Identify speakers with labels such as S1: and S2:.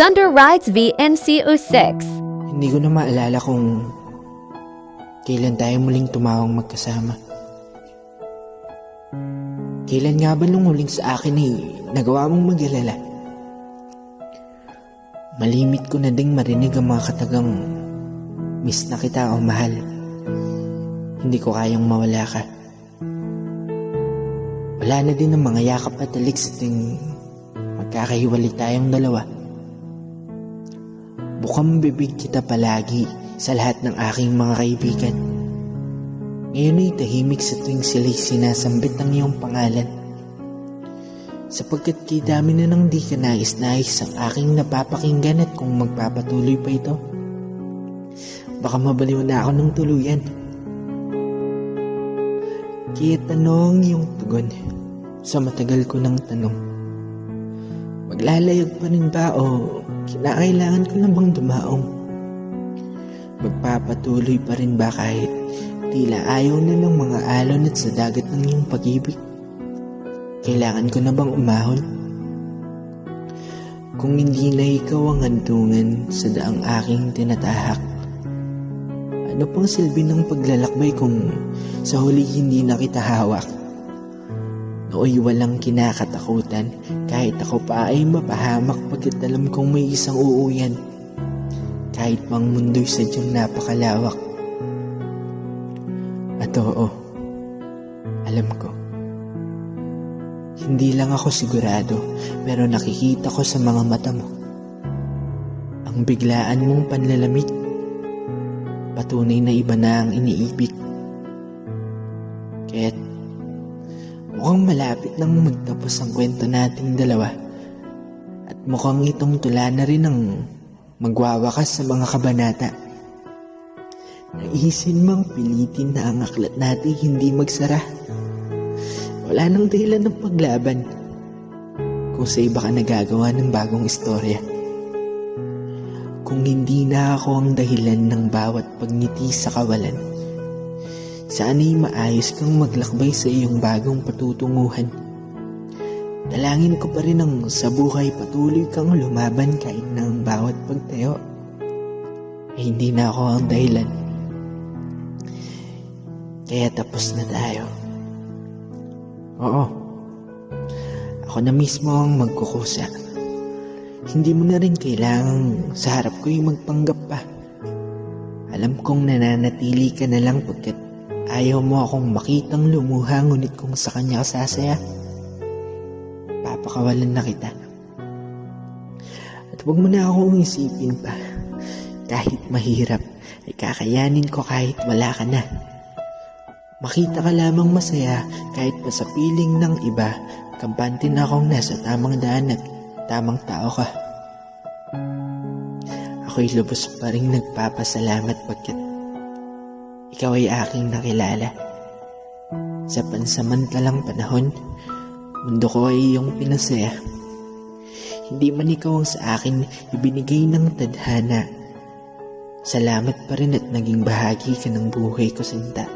S1: Thunder Rides VNCO6.
S2: Hindi ko na maalala kung kailan tayo muling tumawang magkasama. Kailan nga ba nung huling sa akin ay nagawa mong mag-alala? Malimit ko na ding marinig ang mga katagang miss na kita o mahal. Hindi ko kayang mawala ka. Wala na din ang mga yakap at alik sa tuwing magkakahiwalay tayong dalawa. Bukang bibig kita palagi sa lahat ng aking mga kaibigan. Ngayon ay tahimik sa tuwing sila'y sinasambit ang iyong pangalan. Sapagkat kay dami na nang di ka nais-nais ang aking napapakinggan at kung magpapatuloy pa ito, baka mabaliw na ako ng tuluyan. Kaya tanong yung tugon sa matagal ko ng tanong. Maglalayag pa rin ba o kinakailangan ko na bang dumaong? Magpapatuloy pa rin ba kahit tila ayaw na ng mga alon at sa dagat ng iyong pag-ibig? Kailangan ko na bang umahon? Kung hindi na ikaw ang hantungan sa daang aking tinatahak, ano pang silbi ng paglalakbay kung sa huli hindi na kita hawak? Nooy walang kinakatakutan kahit ako pa ay mapahamak pagkat alam kong may isang uuyan. Kahit pang mundo'y sadyang napakalawak. At oo, alam ko. Hindi lang ako sigurado pero nakikita ko sa mga mata mo. Ang biglaan mong panlalamig. Patunay na iba na ang iniibig. Kaya't mukhang malapit nang magtapos ang kwento nating dalawa. At mukhang itong tula na rin ang magwawakas sa mga kabanata. Naisin mang pilitin na ang aklat natin hindi magsara. Wala nang dahilan ng paglaban kung sa iba ka nagagawa ng bagong istorya. Kung hindi na ako ang dahilan ng bawat pagngiti sa kawalan, sana'y maayos kang maglakbay sa iyong bagong patutunguhan. Dalangin ko pa rin ang sa buhay patuloy kang lumaban kahit na ang bawat pagtayo ay hindi na ako ang dahilan. Kaya tapos na tayo. Oo, ako na mismo ang magkukusa. Hindi mo na rin kailangang sa harap ko'y magpanggap pa. Alam kong nananatili ka na lang pagkat ayaw mo akong makitang lumuha ngunit kung sa kanya ka sasaya, papakawalan na kita. At huwag mo na akong isipin pa. Kahit mahirap, ay kakayanin ko kahit wala ka na. Makita ka lamang masaya kahit pa sa piling ng iba, kampante na akong nasa tamang daan at tamang tao ka. Ako'y lubos pa rin nagpapasalamat pagkat ikaw ay aking nakilala. Sa pansamantalang panahon, mundo ko ay iyong pinasaya. Hindi man ikaw ang sa akin ibinigay ng tadhana, salamat pa rin at naging bahagi ka ng buhay ko, sinta.